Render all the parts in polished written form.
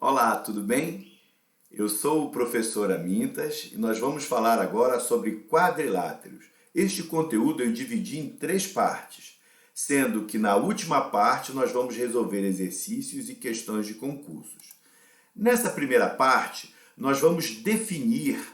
Olá, tudo bem? Eu sou o professor Amintas e nós vamos falar agora sobre quadriláteros. Este conteúdo eu dividi em 3 partes, sendo que na última parte nós vamos resolver exercícios e questões de concursos. Nessa primeira parte, nós vamos definir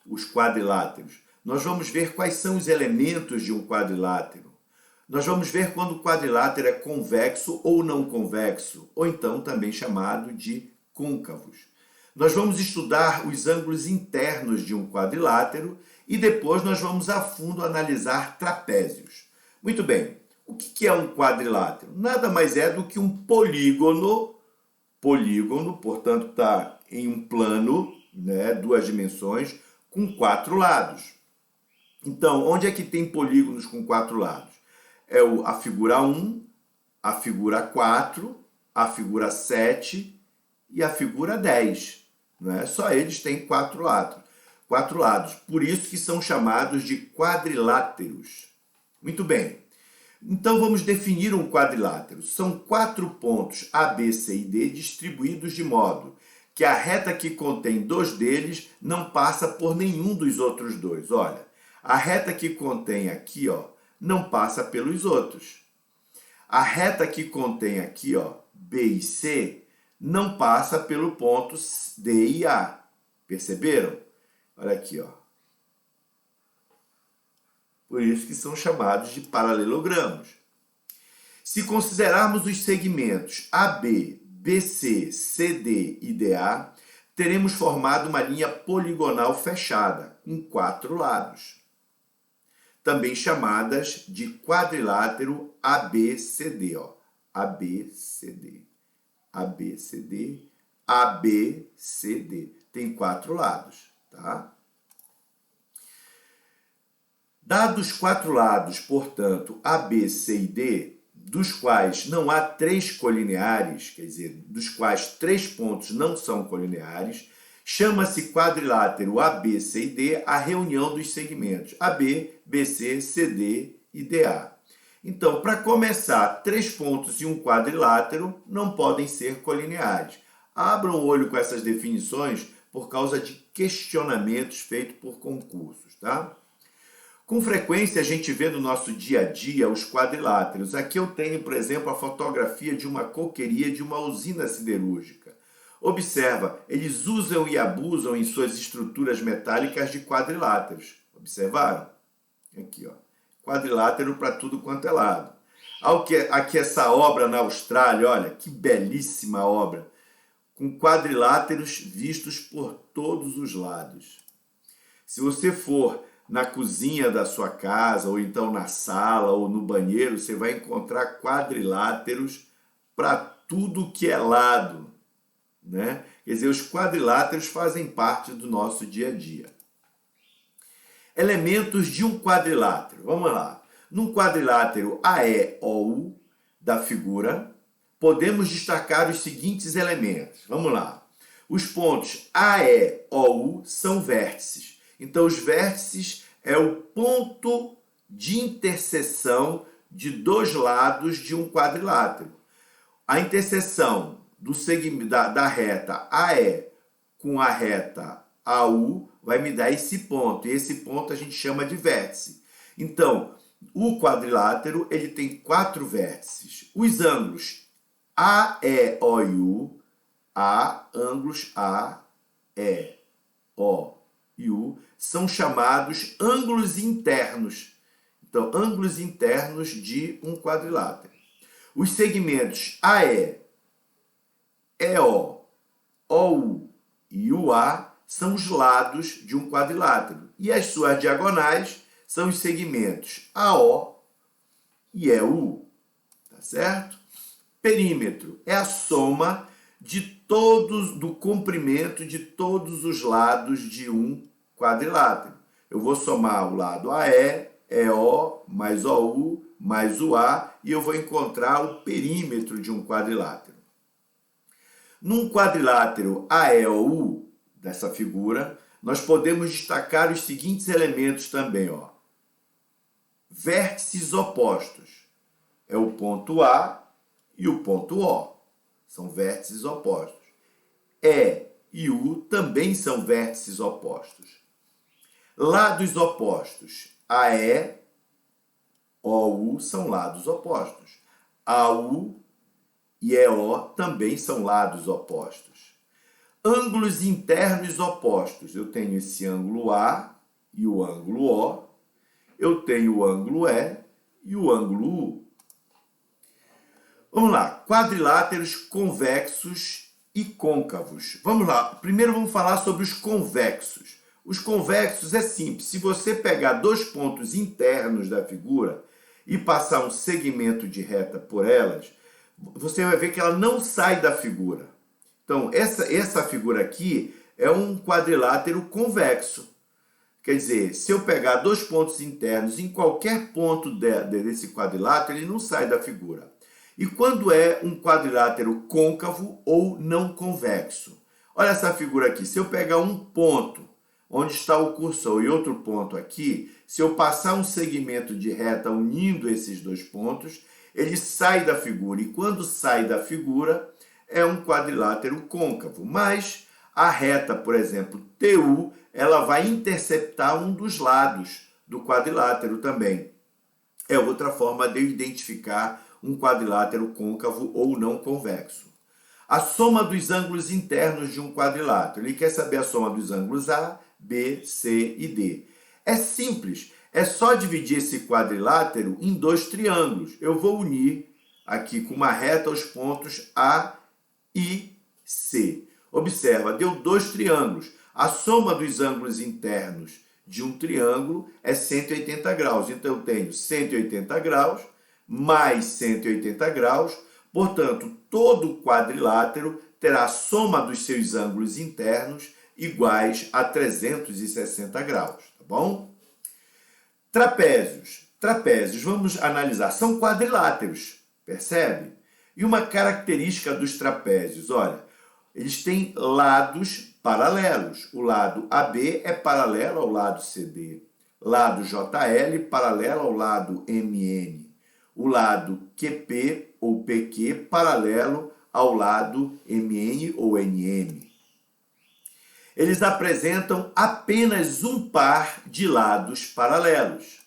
os quadriláteros. Nós vamos ver quais são os elementos de um quadrilátero. Nós vamos ver quando o quadrilátero é convexo ou não convexo, ou então também chamado de côncavos. Nós vamos estudar os ângulos internos de um quadrilátero e depois nós vamos a fundo analisar trapézios. Muito bem, o que é um quadrilátero? Nada mais é do que um polígono, portanto, está em um plano, né, 2 dimensões, com 4 lados. Então, onde é que tem polígonos com 4 lados? É a figura 1, a figura 4, a figura 7 e a figura 10. Não é? Só eles têm 4 lados. 4 lados. Por isso que são chamados de quadriláteros. Muito bem. Então vamos definir um quadrilátero. São 4 pontos A, B, C e D distribuídos de modo que a reta que contém 2 deles não passa por nenhum dos outros 2. Olha, a reta que contém aqui, ó, não passa pelos outros. A reta que contém aqui, ó, B e C, não passa pelo ponto D e A. Perceberam? Olha aqui, ó. Por isso que são chamados de paralelogramos. Se considerarmos os segmentos AB, BC, CD e DA, teremos formado uma linha poligonal fechada, com 4 lados, também chamadas de quadrilátero ABCD, ó. ABCD, ABCD, ABCD. Tem 4 lados, tá? Dados 4 lados, portanto, A, B, C e D, dos quais não há 3 colineares, quer dizer, dos quais 3 pontos não são colineares, chama-se quadrilátero A, B, C e D a reunião dos segmentos AB, BC, CD e DA. Então, para começar, 3 pontos e um quadrilátero não podem ser colineares. Abram o olho com essas definições por causa de questionamentos feitos por concursos, tá? Com frequência, a gente vê no nosso dia a dia os quadriláteros. Aqui eu tenho, por exemplo, a fotografia de uma coqueria de uma usina siderúrgica. Observa, eles usam e abusam em suas estruturas metálicas de quadriláteros. Observaram? Aqui, ó. Quadrilátero para tudo quanto é lado. Aqui essa obra na Austrália, olha, que belíssima obra, com quadriláteros vistos por todos os lados. Se você for na cozinha da sua casa, ou então na sala, ou no banheiro, você vai encontrar quadriláteros para tudo que é lado, né? Quer dizer, os quadriláteros fazem parte do nosso dia a dia. Elementos de um quadrilátero. Vamos lá. Num quadrilátero AEOU da figura, podemos destacar os seguintes elementos. Vamos lá. Os pontos AEOU são vértices. Então, os vértices é o ponto de interseção de 2 lados de um quadrilátero. A interseção da reta AE com a reta AU vai me dar esse ponto. E esse ponto a gente chama de vértice. Então, o quadrilátero ele tem 4 vértices. Os ângulos AE, O e U, ângulos A, E, O e U, são chamados ângulos internos. Então, ângulos internos de um quadrilátero. Os segmentos AE, EO, OU e UA são os lados de um quadrilátero. E as suas diagonais são os segmentos AO e EU. Tá certo? Perímetro é a soma do comprimento de todos os lados de um quadrilátero. Eu vou somar o lado AE, EO, mais OU, mais UA, e eu vou encontrar o perímetro de um quadrilátero. Num quadrilátero AEOU, dessa figura, nós podemos destacar os seguintes elementos também, ó. Vértices opostos. É o ponto A e o ponto O. São vértices opostos. E e U também são vértices opostos. Lados opostos. AE, OU são lados opostos. AU e EO também são lados opostos. Ângulos internos opostos. Eu tenho esse ângulo A e o ângulo O. Eu tenho o ângulo E e o ângulo U. Vamos lá. Quadriláteros convexos e côncavos. Vamos lá. Primeiro vamos falar sobre os convexos. Os convexos é simples. Se você pegar dois pontos internos da figura e passar um segmento de reta por elas, você vai ver que ela não sai da figura. Então, essa figura aqui é um quadrilátero convexo. Quer dizer, se eu pegar dois pontos internos em qualquer ponto desse quadrilátero, ele não sai da figura. E quando é um quadrilátero côncavo ou não convexo? Olha essa figura aqui. Se eu pegar um ponto onde está o cursor e outro ponto aqui, se eu passar um segmento de reta unindo esses dois pontos, ele sai da figura. E quando sai da figura, é um quadrilátero côncavo. Mas a reta, por exemplo, TU, ela vai interceptar um dos lados do quadrilátero também. É outra forma de eu identificar um quadrilátero côncavo ou não convexo. A soma dos ângulos internos de um quadrilátero. Ele quer saber a soma dos ângulos A, B, C e D. É simples, é só dividir esse quadrilátero em dois triângulos. Eu vou unir aqui com uma reta os pontos A e C. Observa, deu dois triângulos. A soma dos ângulos internos de um triângulo é 180 graus. Então, eu tenho 180 graus mais 180 graus. Portanto, todo quadrilátero terá a soma dos seus ângulos internos iguais a 360 graus, tá bom? Trapézios. Trapézios, vamos analisar, são quadriláteros, percebe? E uma característica dos trapézios, olha, eles têm lados paralelos. O lado AB é paralelo ao lado CD. Lado JL paralelo ao lado MN. O lado QP ou PQ paralelo ao lado MN ou NM. Eles apresentam apenas um par de lados paralelos.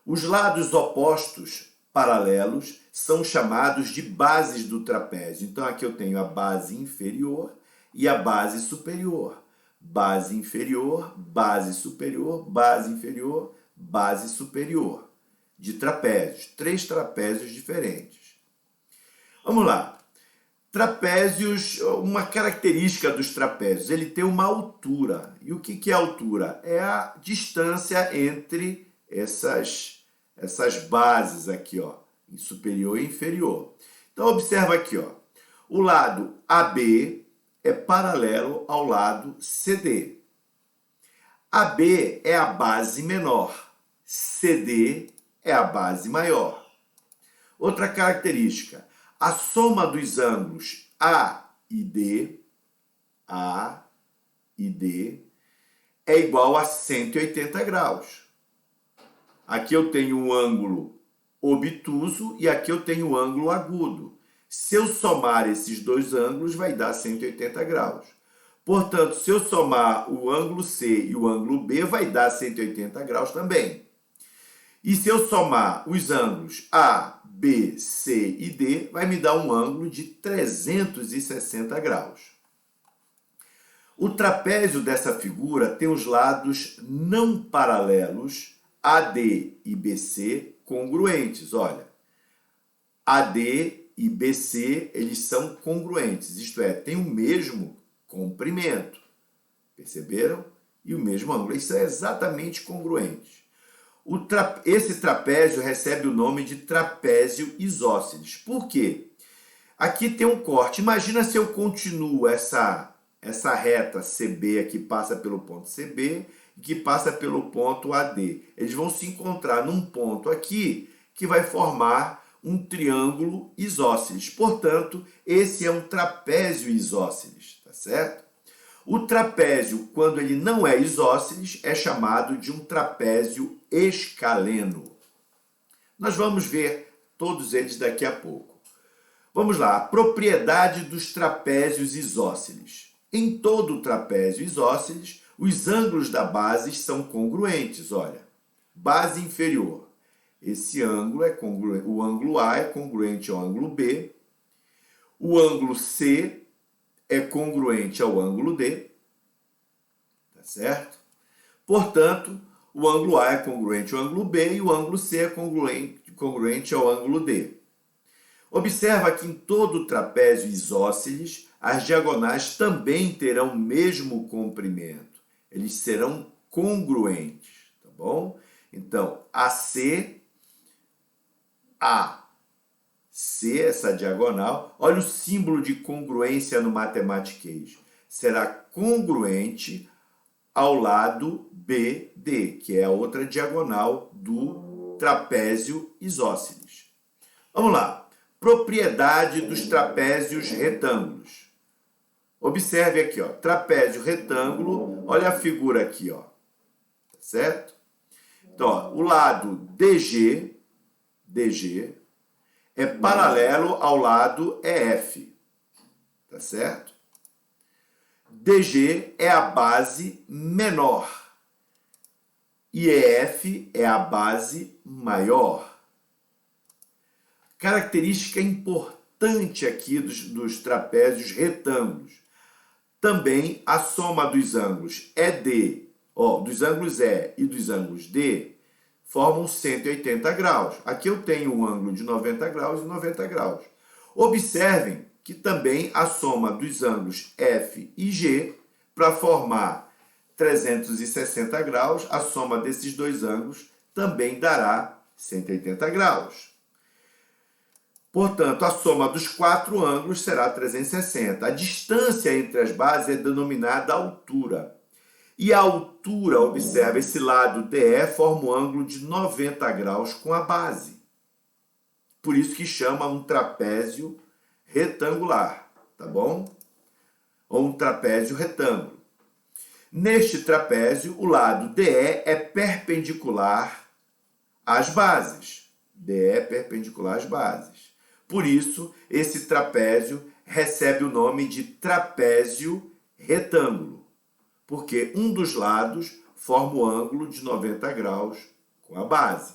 Os lados opostos paralelos são chamados de bases do trapézio. Então, aqui eu tenho a base inferior e a base superior. Base inferior, base superior, base inferior, base superior. De trapézios. 3 trapézios diferentes. Vamos lá. Trapézios, uma característica dos trapézios, ele tem uma altura. E o que é altura? É a distância entre essas bases aqui, ó, superior e inferior. Então, observa aqui, ó, o lado AB é paralelo ao lado CD. AB é a base menor, CD é a base maior. Outra característica, a soma dos ângulos A e D é igual a 180 graus. Aqui eu tenho um ângulo obtuso e aqui eu tenho um ângulo agudo. Se eu somar esses dois ângulos, vai dar 180 graus. Portanto, se eu somar o ângulo C e o ângulo B, vai dar 180 graus também. E se eu somar os ângulos A, B, C e D, vai me dar um ângulo de 360 graus. O trapézio dessa figura tem os lados não paralelos AD e BC congruentes. Olha, AD e BC, eles são congruentes, isto é, tem o mesmo comprimento. Perceberam? E o mesmo ângulo. Eles são exatamente congruentes. Esse trapézio recebe o nome de trapézio isósceles. Por quê? Aqui tem um corte. Imagina se eu continuo essa reta CB aqui, passa pelo ponto CB e que passa pelo ponto AD. Eles vão se encontrar num ponto aqui que vai formar um triângulo isósceles. Portanto, esse é um trapézio isósceles, tá certo? O trapézio, quando ele não é isósceles, é chamado de um trapézio escaleno. Nós vamos ver todos eles daqui a pouco. Vamos lá, a propriedade dos trapézios isósceles. Em todo trapézio isósceles, os ângulos da base são congruentes. Olha, base inferior. Esse ângulo é congruente, o ângulo A é congruente ao ângulo B. O ângulo C é congruente ao ângulo D. Tá certo? Portanto, o ângulo A é congruente ao ângulo B e o ângulo C é congruente ao ângulo D. Observa que em todo trapézio isósceles, as diagonais também terão o mesmo comprimento. Eles serão congruentes, tá bom? Então, AC, essa diagonal, olha o símbolo de congruência no matematiquês. Será congruente ao lado BD, que é a outra diagonal do trapézio isósceles. Vamos lá. Propriedade dos trapézios retângulos. Observe aqui, ó, trapézio retângulo, olha a figura aqui, ó. Tá certo? Então, ó, o lado DG é paralelo ao lado EF. Tá certo? DG é a base menor e EF é a base maior. Característica importante aqui dos trapézios retângulos. Também a soma dos ângulos ED, dos ângulos E e dos ângulos D, formam 180 graus. Aqui eu tenho um ângulo de 90 graus e 90 graus. Observem que também a soma dos ângulos F e G, para formar 360 graus, a soma desses dois ângulos também dará 180 graus. Portanto, a soma dos quatro ângulos será 360. A distância entre as bases é denominada altura. E a altura, observa, esse lado DE forma um ângulo de 90 graus com a base. Por isso que chama um trapézio retangular, tá bom? Ou um trapézio retângulo. Neste trapézio, o lado DE é perpendicular às bases. DE é perpendicular às bases. Por isso, esse trapézio recebe o nome de trapézio retângulo, porque um dos lados forma o ângulo de 90 graus com a base.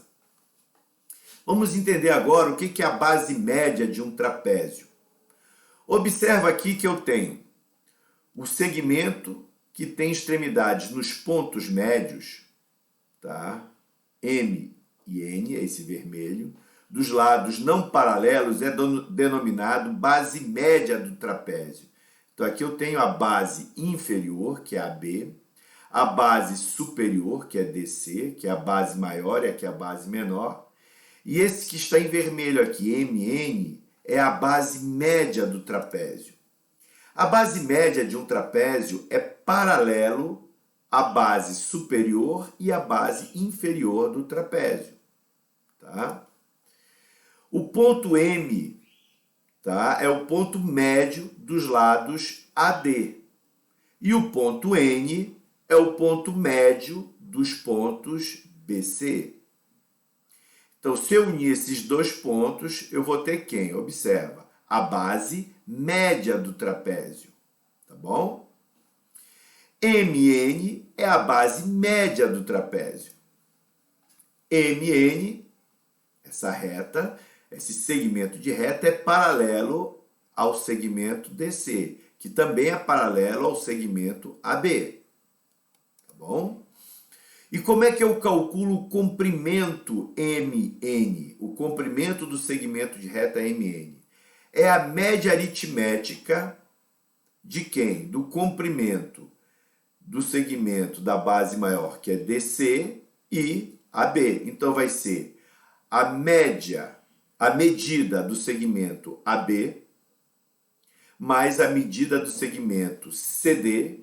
Vamos entender agora o que é a base média de um trapézio. Observa aqui que eu tenho o segmento que tem extremidades nos pontos médios, tá? M e N, é esse vermelho. Dos lados não paralelos é denominado base média do trapézio. Então, aqui eu tenho a base inferior, que é AB, a base superior, que é DC, que é a base maior e aqui é a base menor. E esse que está em vermelho aqui, MN, é a base média do trapézio. A base média de um trapézio é paralelo à base superior e à base inferior do trapézio. Tá? O ponto M, tá, é o ponto médio dos lados AD. E o ponto N é o ponto médio dos pontos BC. Então, se eu unir esses dois pontos, eu vou ter quem? Observa, a base média do trapézio, tá bom? MN é a base média do trapézio. MN, essa reta, esse segmento de reta é paralelo ao segmento DC, que também é paralelo ao segmento AB. Tá bom? E como é que eu calculo o comprimento MN? O comprimento do segmento de reta MN. É a média aritmética de quem? Do comprimento do segmento da base maior, que é DC, e AB. Então, vai ser a medida do segmento AB mais a medida do segmento CD,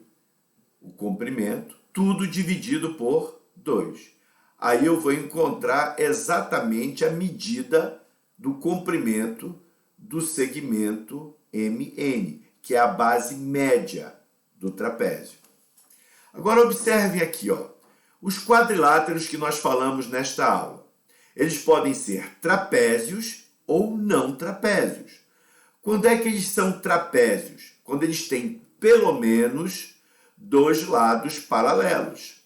o comprimento, tudo dividido por 2. Aí eu vou encontrar exatamente a medida do comprimento do segmento MN, que é a base média do trapézio. Agora observem aqui, ó, os quadriláteros que nós falamos nesta aula. Eles podem ser trapézios ou não trapézios. Quando é que eles são trapézios? Quando eles têm pelo menos dois lados paralelos.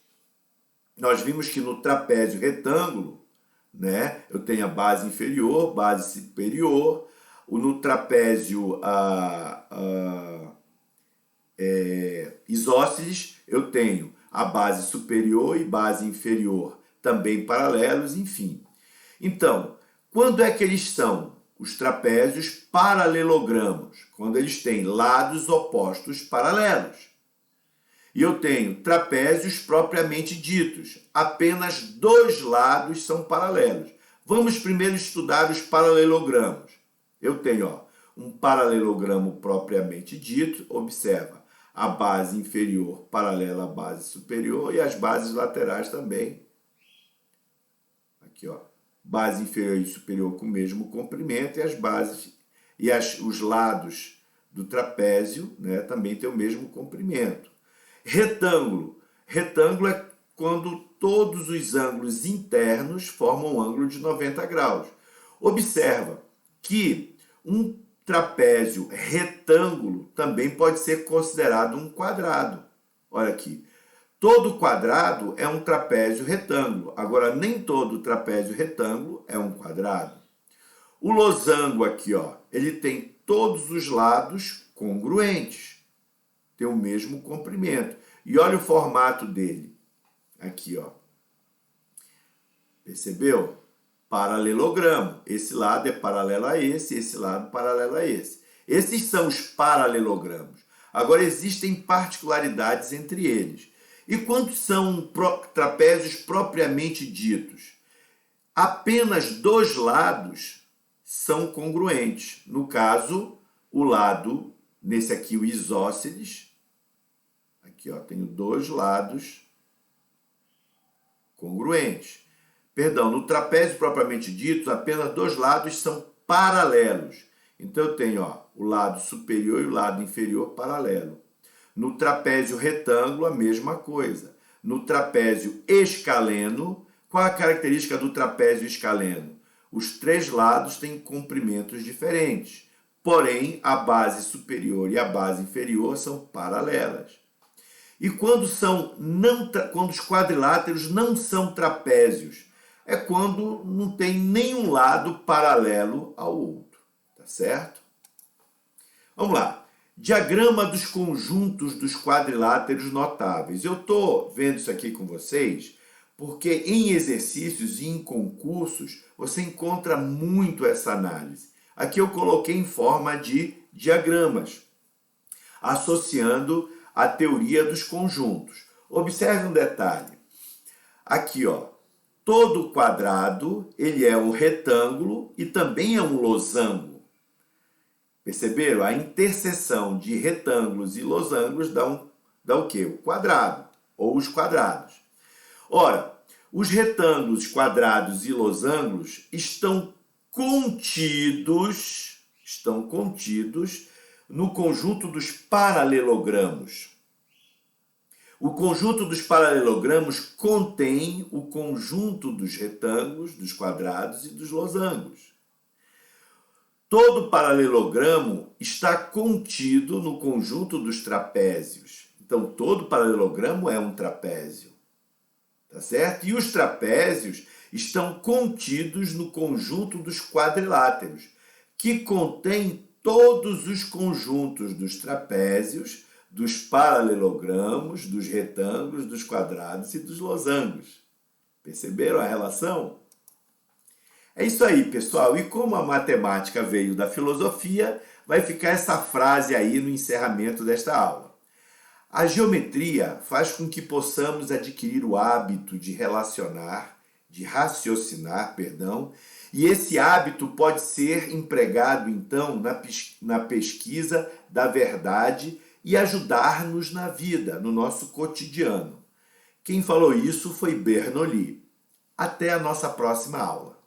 Nós vimos que no trapézio retângulo, né, eu tenho a base inferior, base superior. No trapézio isósceles, eu tenho a base superior e base inferior também paralelos, enfim. Então, quando é que eles são os trapézios paralelogramos? Quando eles têm lados opostos paralelos. E eu tenho trapézios propriamente ditos. Apenas dois lados são paralelos. Vamos primeiro estudar os paralelogramos. Eu tenho um paralelogramo propriamente dito. Observa, a base inferior paralela à base superior e as bases laterais também. Aqui, base inferior e superior com o mesmo comprimento e as bases e os lados do trapézio, né, também tem o mesmo comprimento. Retângulo. Retângulo é quando todos os ângulos internos formam um ângulo de 90 graus. Observa que um trapézio retângulo também pode ser considerado um quadrado. Olha aqui. Todo quadrado é um trapézio retângulo. Agora, nem todo trapézio retângulo é um quadrado. O losango aqui, ele tem todos os lados congruentes. Tem o mesmo comprimento. E olha o formato dele. Aqui, Percebeu? Paralelogramo. Esse lado é paralelo a esse lado paralelo a esse. Esses são os paralelogramos. Agora, existem particularidades entre eles. E quando são trapézios propriamente ditos? Apenas dois lados são congruentes. No caso, o lado, nesse aqui, o isósceles. Aqui, tenho dois lados congruentes. Perdão, no trapézio propriamente dito, apenas dois lados são paralelos. Então, eu tenho o lado superior e o lado inferior paralelo. No trapézio retângulo, a mesma coisa. No trapézio escaleno, qual a característica do trapézio escaleno? Os três lados têm comprimentos diferentes, porém, a base superior e a base inferior são paralelas. E quando os quadriláteros não são trapézios? É quando não tem nenhum lado paralelo ao outro, tá certo? Vamos lá. Diagrama dos conjuntos dos quadriláteros notáveis. Eu estou vendo isso aqui com vocês porque em exercícios e em concursos você encontra muito essa análise. Aqui eu coloquei em forma de diagramas, associando a teoria dos conjuntos. Observe um detalhe. Aqui, todo quadrado ele é um retângulo e também é um losango. Perceberam? A interseção de retângulos e losangos dá o quê? O quadrado, ou os quadrados. Ora, os retângulos, quadrados e losangos estão contidos no conjunto dos paralelogramos. O conjunto dos paralelogramos contém o conjunto dos retângulos, dos quadrados e dos losangos. Todo paralelogramo está contido no conjunto dos trapézios. Então, todo paralelogramo é um trapézio. Tá certo? E os trapézios estão contidos no conjunto dos quadriláteros, que contém todos os conjuntos dos trapézios, dos paralelogramos, dos retângulos, dos quadrados e dos losangos. Perceberam a relação? É isso aí, pessoal. E como a matemática veio da filosofia, vai ficar essa frase aí no encerramento desta aula. A geometria faz com que possamos adquirir o hábito de raciocinar, e esse hábito pode ser empregado, então, na pesquisa da verdade e ajudar-nos na vida, no nosso cotidiano. Quem falou isso foi Bernoulli. Até a nossa próxima aula.